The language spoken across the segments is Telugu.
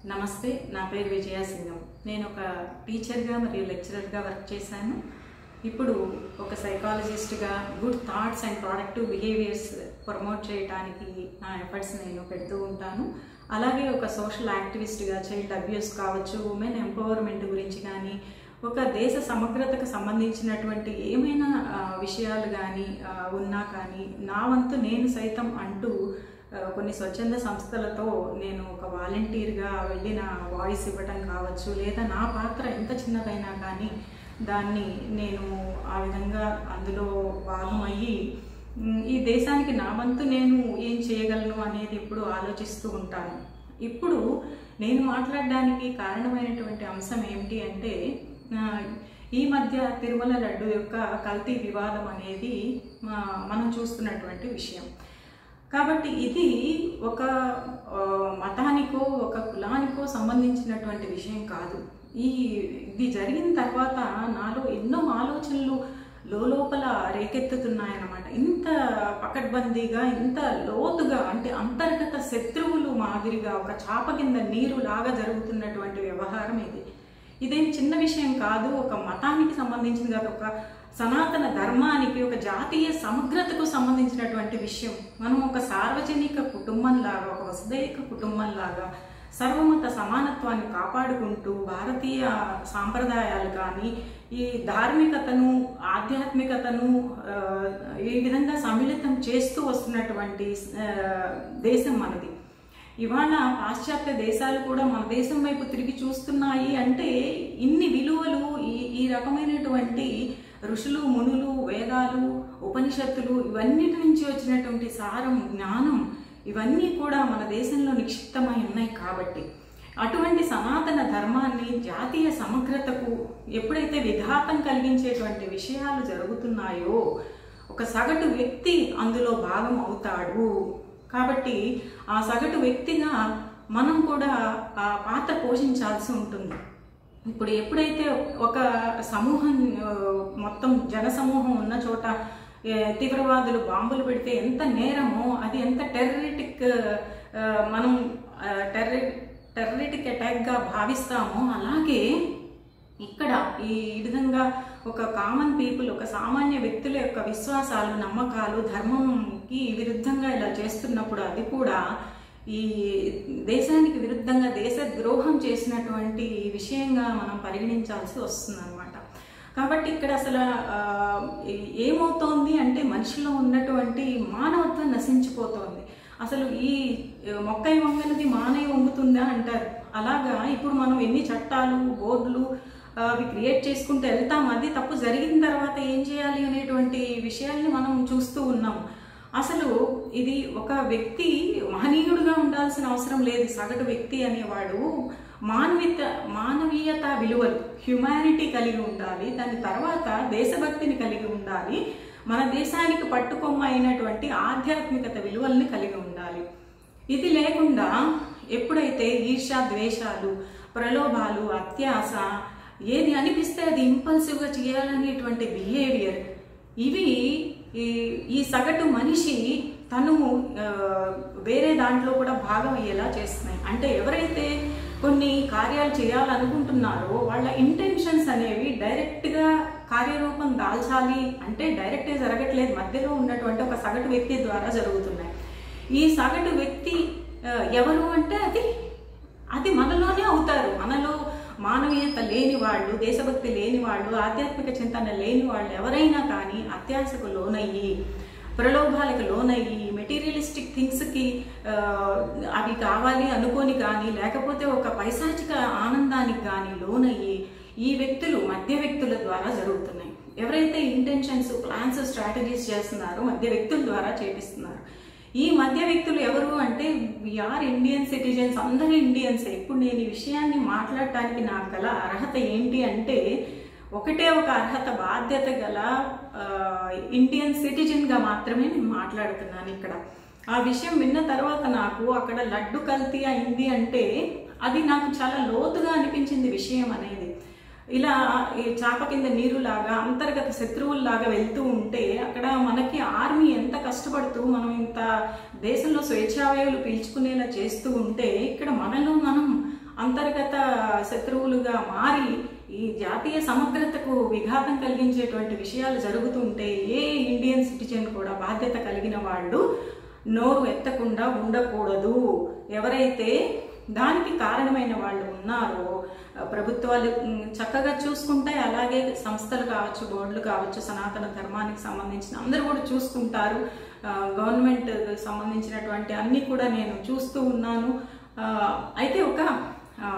నమస్తే, నా పేరు విజయ సింగం. నేను ఒక టీచర్గా మరియు లెక్చరర్గా వర్క్ చేశాను. ఇప్పుడు ఒక సైకాలజిస్ట్గా good thoughts and productive behaviours promote చేయడానికి నా ఎఫర్ట్స్ నేను పెడుతూ ఉంటాను. అలాగే ఒక సోషల్ యాక్టివిస్ట్గా చైల్డ్ అబ్యూస్ కావచ్చు, ఉమెన్ ఎంపవర్మెంట్ గురించి కానీ, ఒక దేశ సమగ్రతకు సంబంధించినటువంటి ఏమైనా విషయాలు కానీ ఉన్నా కానీ నా వంతు నేను సైతం అంటూ కొన్ని స్వచ్ఛంద సంస్థలతో నేను ఒక వాలంటీర్గా వెళ్ళిన వాయిస్ ఇవ్వటం కావచ్చు, లేదా నా పాత్ర ఎంత చిన్నదైనా కానీ దాన్ని నేను ఆ విధంగా అందులో భాగమయ్యి ఈ దేశానికి నా వంతు నేను ఏం చేయగలను అనేది ఇప్పుడు ఆలోచిస్తూ ఉంటాను. ఇప్పుడు నేను మాట్లాడడానికి కారణమైనటువంటి అంశం ఏమిటి అంటే, ఈ మధ్య తిరుమల లడ్డు యొక్క కల్తీ వివాదం అనేది మనం చూస్తున్నటువంటి విషయం. కాబట్టి ఇది ఒక మతానికో ఒక కులానికో సంబంధించినటువంటి విషయం కాదు. ఇది జరిగిన తర్వాత నాలో ఎన్నో ఆలోచనలు లోపల రేకెత్తుతున్నాయన్నమాట. ఇంత పకడ్బందీగా, ఇంత లోతుగా, అంటే అంతర్గత శత్రువులు మాదిరిగా ఒక చాప కింద నీరు లాగా జరుగుతున్నటువంటి వ్యవహారం ఇది. ఇదేం చిన్న విషయం కాదు. ఒక మతానికి సంబంధించింది కాదు, ఒక సనాతన ధర్మానికి, ఒక జాతీయ సమగ్రతకు సంబంధించినటువంటి విషయం. మనం ఒక సార్వజనిక కుటుంబంలాగా, ఒక వసుదైక కుటుంబంలాగా సర్వమత సమానత్వాన్ని కాపాడుకుంటూ భారతీయ సాంప్రదాయాలు కానీ, ఈ ధార్మికతను, ఆధ్యాత్మికతను ఈ విధంగా సమ్మిళితం చేస్తూ వస్తున్నటువంటి దేశం మనది. ఇవాళ పాశ్చాత్య దేశాలు కూడా మన దేశం వైపు తిరిగి చూస్తున్నాయి అంటే ఇన్ని విలువలు, ఈ రకమైనటువంటి ఋషులు, మునులు, వేదాలు, ఉపనిషత్తులు, ఇవన్నిటి నుంచి వచ్చినటువంటి సారం, జ్ఞానం, ఇవన్నీ కూడా మన దేశంలో నిక్షిప్తమై ఉన్నాయి. కాబట్టి అటువంటి సనాతన ధర్మాన్ని, జాతీయ సమగ్రతకు ఎప్పుడైతే విఘాతం కలిగించేటువంటి విషయాలు జరుగుతున్నాయో ఒక సగటు వ్యక్తి అందులో భాగం అవుతాడు. కాబట్టి ఆ సగటు వ్యక్తిగా మనం కూడా ఆ పాత్ర పోషించాల్సి ఉంటుంది. ఇప్పుడు ఎప్పుడైతే ఒక సమూహం, మొత్తం జన సమూహం ఉన్న చోట తీవ్రవాదులు బాంబులు పెడితే ఎంత నేరమో, అది ఎంత మనం టెర్రరిటిక్ అటాక్గా భావిస్తామో, అలాగే ఇక్కడ ఈ విధంగా ఒక కామన్ పీపుల్, ఒక సామాన్య వ్యక్తుల యొక్క విశ్వాసాలు, నమ్మకాలు, ధర్మంకి విరుద్ధంగా ఇలా చేస్తున్నప్పుడు అది కూడా ఈ దేశానికి విరుద్ధంగా దేశ ద్రోహం చేసినటువంటి విషయంగా మనం పరిగణించాల్సి వస్తుంది అన్నమాట. కాబట్టి ఇక్కడ అసలు ఏమవుతోంది అంటే మనిషిలో ఉన్నటువంటి మానవత్వం నశించిపోతోంది. అసలు ఈ మొక్కై వంగనది మానై వంగుతుందా అంటారు. అలాగా ఇప్పుడు మనం ఎన్ని చట్టాలు, బోర్డులు అవి క్రియేట్ చేసుకుంటూ వెళ్తాం. అది తప్పు జరిగిన తర్వాత ఏం చేయాలి అనేటువంటి విషయాల్ని మనం చూస్తూ ఉన్నాం. అసలు ఇది ఒక వ్యక్తి మహనీయుడుగా ఉండాల్సిన అవసరం లేదు. సగటు వ్యక్తి అనేవాడు మానవీయత విలువలు, హ్యుమానిటీ కలిగి ఉండాలి. దాని తర్వాత దేశభక్తిని కలిగి ఉండాలి. మన దేశానికి పట్టుకొమ్మ అయినటువంటి ఆధ్యాత్మికత విలువల్ని కలిగి ఉండాలి. ఇది లేకుండా ఎప్పుడైతే ఈర్ష్య, ద్వేషాలు, ప్రలోభాలు, అత్యాస, ఏది అనిపిస్తే అది ఇంపల్సివ్గా చేయాలనేటువంటి బిహేవియర్, ఇవి ఈ సగటు మనిషి తను వేరే దాంట్లో కూడా భాగం అయ్యేలా చేస్తున్నాయి. అంటే ఎవరైతే కొన్ని కార్యాలు చేయాలనుకుంటున్నారో వాళ్ళ ఇంటెన్షన్స్ అనేవి డైరెక్ట్గా కార్యరూపం దాల్చాలి అంటే డైరెక్ట్గా జరగట్లేదు, మధ్యలో ఉన్నటువంటి ఒక సగటు వ్యక్తి ద్వారా జరుగుతున్నాయి. ఈ సగటు వ్యక్తి ఎవరు అంటే అది మనలోనే అవుతారు. మనలో మానవీయత లేని వాళ్ళు, దేశభక్తి లేని వాళ్ళు, ఆధ్యాత్మిక చింతన లేని వాళ్ళు ఎవరైనా కానీ అత్యాశకు లోనయ్యి, ప్రలోభాలకు లోనయ్యి, మెటీరియలిస్టిక్ థింగ్స్కి అవి కావాలి అనుకొని కానీ, లేకపోతే ఒక పైశాచిక ఆనందానికి కానీ లోనయ్యి ఈ వ్యక్తులు మధ్య వ్యక్తుల ద్వారా జరుగుతున్నాయి. ఎవరైతే ఇంటెన్షన్స్, ప్లాన్స్, స్ట్రాటజీస్ చేస్తున్నారో మధ్య వ్యక్తుల ద్వారా చేపిస్తున్నారు. ఈ మధ్య వ్యక్తులు ఎవరు అంటే వీఆర్ ఇండియన్ సిటిజన్స్, అందరూ ఇండియన్సే. ఇప్పుడు నేను ఈ విషయాన్ని మాట్లాడటానికి నాకు గల అర్హత ఏంటి అంటే ఒకటే ఒక అర్హత, బాధ్యత గల ఇండియన్ సిటిజన్గా మాత్రమే నేను మాట్లాడుతున్నాను ఇక్కడ. ఆ విషయం విన్న తర్వాత నాకు అక్కడ లడ్డు కల్తీ అయింది అంటే అది నాకు చాలా లోతుగా అనిపించింది విషయం అనేది. ఇలా ఈ చాప కింద నీరులాగా అంతర్గత శత్రువుల్లాగా వెళ్తూ ఉంటే అక్కడ మనకి ఆర్మీ ఎంత కష్టపడుతూ మనం ఇంత దేశంలో స్వేచ్ఛావాయువులు పీల్చుకునేలా చేస్తూ ఉంటే ఇక్కడ మనలో మనం అంతర్గత శత్రువులుగా మారి ఈ జాతీయ సమగ్రతకు విఘాతం కలిగించేటువంటి విషయాలు జరుగుతుంటే ఏ ఇండియన్ సిటిజన్ కూడా బాధ్యత కలిగిన వాళ్ళు నోరు ఎత్తకుండా ఉండకూడదు. ఎవరైతే దానికి కారణమైన వాళ్ళు ఉన్నారో ప్రభుత్వాలు చక్కగా చూసుకుంటాయి, అలాగే సంస్థలు కావచ్చు, బోర్డులు కావచ్చు, సనాతన ధర్మానికి సంబంధించిన అందరూ కూడా చూసుకుంటారు. గవర్నమెంట్ సంబంధించినటువంటి అన్నీ కూడా నేను చూస్తూ ఉన్నాను. అయితే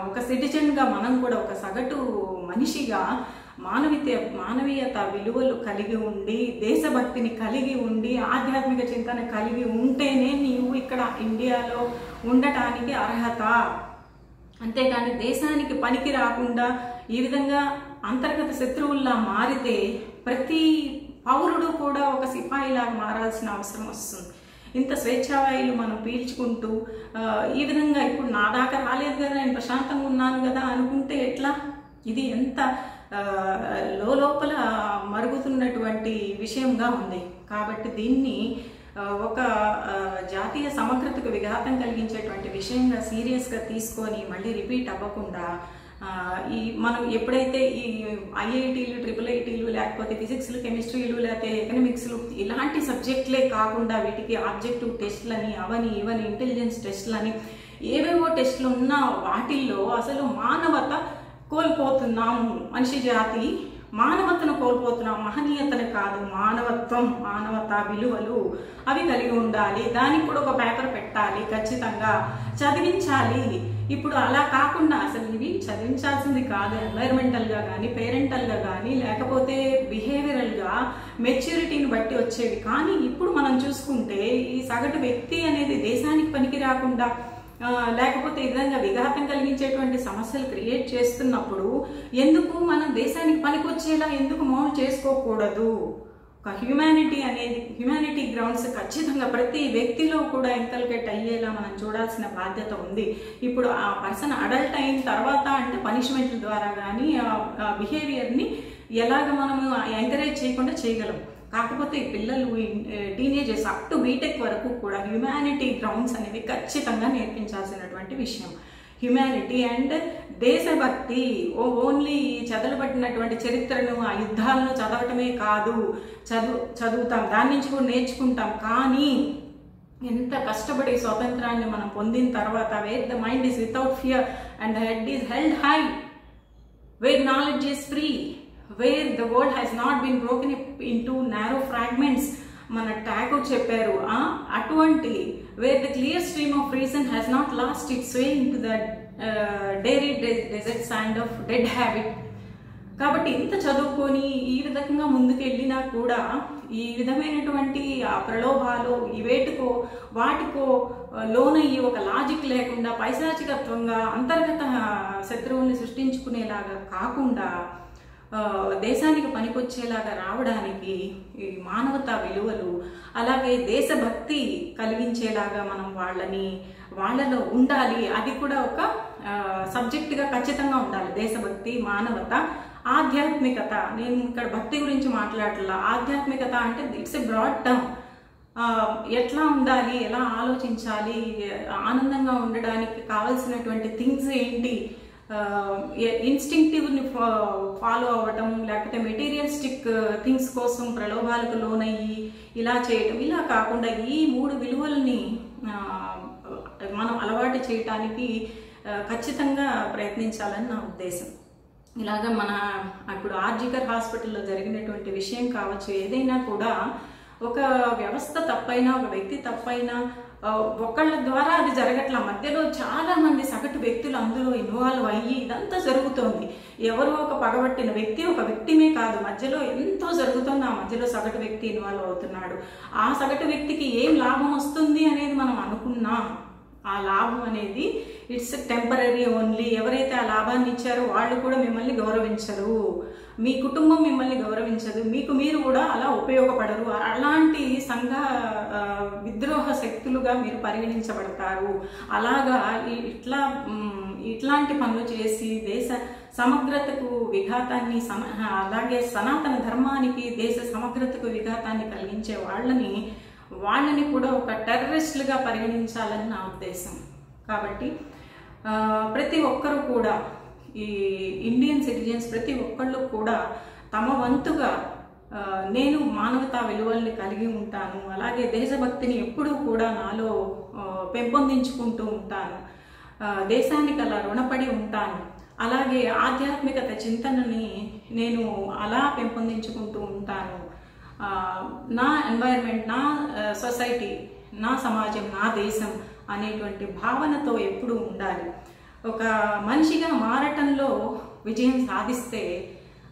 ఒక సిటిజన్గా మనం కూడా ఒక సగటు మనిషిగా మానవీయత విలువలు కలిగి ఉండి, దేశభక్తిని కలిగి ఉండి, ఆధ్యాత్మిక చింతన కలిగి ఉంటేనే నీవు ఇక్కడ ఇండియాలో ఉండటానికి అర్హత. అంతేకాని దేశానికి పనికి రాకుండా ఈ విధంగా అంతర్గత శత్రువుల్లా మారితే ప్రతి పౌరుడు కూడా ఒక సిపాయిలాగా మారాల్సిన అవసరం వస్తుంది. ఇంత స్వేచ్ఛావాయులు మనం పీల్చుకుంటూ ఈ విధంగా ఇప్పుడు నా దాకా రాలేదు కదా, నేను ప్రశాంతంగా ఉన్నాను కదా అనుకుంటే ఎట్లా? ఇది ఎంత లోపల మరుగుతున్నటువంటి విషయంగా ఉంది. కాబట్టి దీన్ని ఒక జాతీయ సమగ్రతకు విఘాతం కలిగించేటువంటి విషయంగా సీరియస్గా తీసుకొని మళ్ళీ రిపీట్ అవ్వకుండా మనం ఎప్పుడైతే ఈ ఐఐటీలు, ట్రిపుల్ ఐటీలు, లేకపోతే ఫిజిక్స్లు, కెమిస్ట్రీలు, లేకపోతే ఎకనామిక్స్లు ఇలాంటి సబ్జెక్టులే కాకుండా వీటికి ఆబ్జెక్టివ్ టెస్ట్లని, అవని ఇవని, ఇంటెలిజెన్స్ టెస్ట్లని, ఏవేవో టెస్టులు ఉన్న వాటిల్లో అసలు మానవత కోల్పోతున్నాము. మనిషి జాతి మానవతను కోల్పోతున్నాం. మహనీయతను కాదు, మానవత్వం, మానవత విలువలు అవి కలిగి ఉండాలి. దానికి కూడా ఒక పేపర్ పెట్టాలి, ఖచ్చితంగా చదివించాలి. ఇప్పుడు అలా కాకుండా అసలు ఇవి చదివించాల్సింది కాదు. ఎన్వైరన్మెంటల్గా కానీ, పేరెంటల్గా కానీ, లేకపోతే బిహేవియరల్గా మెచ్యూరిటీని బట్టి వచ్చేవి. కానీ ఇప్పుడు మనం చూసుకుంటే ఈ సగటు వ్యక్తి అనేది దేశానికి పనికి రాకుండా లేకపోతే ఈ విధంగా విఘాతం కలిగించేటువంటి సమస్యలు క్రియేట్ చేస్తున్నప్పుడు ఎందుకు మనం దేశానికి పనికొచ్చేలా ఎందుకు మౌల్డ్ చేసుకోకూడదు? ఒక హ్యుమానిటీ గ్రౌండ్స్ ఖచ్చితంగా ప్రతి వ్యక్తిలో కూడా ఇంకల్కేట్ అయ్యేలా మనం చూడాల్సిన బాధ్యత ఉంది. ఇప్పుడు ఆ పర్సన్ అడల్ట్ అయిన తర్వాత అంటే పనిష్మెంట్ల ద్వారా కానీ ఆ బిహేవియర్ని ఎలాగ మనము ఎంకరేజ్ చేయకుండా చేయగలం. కాకపోతే ఈ పిల్లలు, టీనేజర్స్ అప్ టు బీటెక్ వరకు కూడా హ్యుమానిటీ గ్రౌండ్స్ అనేవి ఖచ్చితంగా నేర్పించాల్సినటువంటి విషయం. హ్యుమానిటీ అండ్ దేశభక్తి ఓన్లీ చదవబడినటువంటి చరిత్రను, ఆ యుద్ధాలను చదవటమే కాదు, చదువుతాం, దాని నుంచి కూడా నేర్చుకుంటాం. కానీ ఎంత కష్టపడి స్వాతంత్రాన్ని మనం పొందిన తర్వాత, where the mind is without fear and the head is held high, where knowledge is free, where the world has not been broken into narrow fragments, మన టాగోర్ చెప్పారు. అటువంటి where the clear stream of reason has not lost its way into the dairy desert sand of dead habit. కాబట్టి ఇంత చదువుకొని ఈ విధంగా ముందుకెళ్ళినా కూడా ఈ విధమైనటువంటి ప్రలోభాలు వాటికో లోనయ్యి ఒక లాజిక్ లేకుండా పైశాచికత్వంగా అంతర్గత శత్రువుల్ని సృష్టించుకునేలాగా కాకుండా దేశానికి పనికొచ్చేలాగా రావడానికి ఈ మానవతా విలువలు, అలాగే దేశభక్తి కలిగించేలాగా మనం వాళ్ళలో ఉండాలి. అది కూడా ఒక సబ్జెక్టుగా ఖచ్చితంగా ఉండాలి. దేశభక్తి, మానవత, ఆధ్యాత్మికత. నేను ఇక్కడ భక్తి గురించి మాట్లాడలా. ఆధ్యాత్మికత అంటే ఇట్స్ ఎ బ్రాడ్ టర్మ్. ఎట్లా ఉండాలి, ఎలా ఆలోచించాలి, ఆనందంగా ఉండడానికి కావాల్సినటువంటి థింగ్స్ ఏంటి, ఇన్స్టింక్టివ్ని ఫాలో అవ్వటం, లేకపోతే మెటీరియలిస్టిక్ థింగ్స్ కోసం ప్రలోభాలకు లోనయ్యి ఇలా చేయటం, ఇలా కాకుండా ఈ 3 విలువల్ని మనం అలవాటు చేయటానికి ఖచ్చితంగా ప్రయత్నించాలని నా ఉద్దేశం. ఇలాగా ఇప్పుడు ఆర్జికర్ హాస్పిటల్లో జరిగినటువంటి విషయం కావచ్చు, ఏదైనా కూడా ఒక వ్యవస్థ తప్పైనా, ఒక వ్యక్తి తప్పైనా ఒకళ్ళ ద్వారా అది జరగట్ల. మధ్యలో చాలా మంది సగటు వ్యక్తులు అందులో ఇన్వాల్వ్ అయ్యి ఇదంతా జరుగుతోంది. ఎవరో ఒక పగబట్టిన వ్యక్తి, ఒక వ్యక్తిమే కాదు, మధ్యలో ఎంతో జరుగుతుంది. ఆ మధ్యలో సగటు వ్యక్తి ఇన్వాల్వ్ అవుతున్నాడు. ఆ సగటు వ్యక్తికి ఏం లాభం వస్తుంది అనేది మనం అనుకున్నాం. ఆ లాభం అనేది ఇట్స్ టెంపరీ ఓన్లీ. ఎవరైతే ఆ లాభాన్ని ఇచ్చారో వాళ్ళు కూడా మిమ్మల్ని గౌరవించరు, మీ కుటుంబం మిమ్మల్ని గౌరవించదు, మీకు మీరు కూడా అలా ఉపయోగపడరు. అలాంటి సంఘ విద్రోహ శక్తులుగా మీరు పరిగణించబడతారు. అలాగా ఇట్లాంటి పనులు చేసి దేశ సమగ్రతకు విఘాతాన్ని, అలాగే సనాతన ధర్మానికి, దేశ సమగ్రతకు విఘాతాన్ని కలిగించే వాళ్ళని కూడా ఒక టెర్రరిస్టులుగా పరిగణించాలని నా ఉద్దేశం. కాబట్టి ప్రతి ఒక్కరు కూడా ఈ ఇండియన్ సిటిజన్స్ ప్రతి ఒక్కళ్ళు కూడా తమ వంతుగా నేను మానవతా విలువల్ని కలిగి ఉంటాను, అలాగే దేశభక్తిని ఎప్పుడూ కూడా నాలో పెంపొందించుకుంటూ ఉంటాను, దేశానికి అలా రుణపడి ఉంటాను, అలాగే ఆధ్యాత్మికత చింతనని నేను అలా పెంపొందించుకుంటూ ఉంటాను, నా ఎన్వైరన్మెంట్, నా సొసైటీ, నా సమాజం, నా దేశం అనేటువంటి భావనతో ఎప్పుడూ ఉండాలి. ఒక మనిషిగా మారటంలో విజయం సాధిస్తే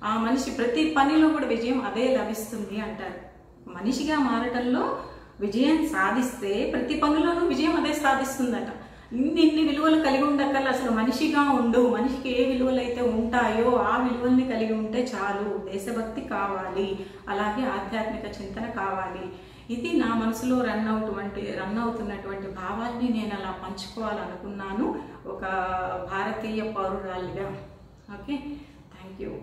ఆ మనిషి ప్రతి పనిలో కూడా విజయం అదే లభిస్తుంది అంటారు. మనిషిగా మారటంలో విజయం సాధిస్తే ప్రతి పనిలోనూ విజయం అదే సాధిస్తుందట. ఇన్ని విలువలు కలిగి ఉండక్కర్ల, అసలు మనిషిగా ఉండు, మనిషికి ఏ విలువలు అయితే ఉంటాయో ఆ విలువల్ని కలిగి ఉంటే చాలు. దేశభక్తి కావాలి, అలాగే ఆధ్యాత్మిక చింతన కావాలి. ఇది నా మనసులో రన్ అవుతున్నటువంటి భావాల్ని నేను అలా పంచుకోవాలనుకున్నాను ఒక భారతీయ పౌరురాలిగా. Okay, thank you.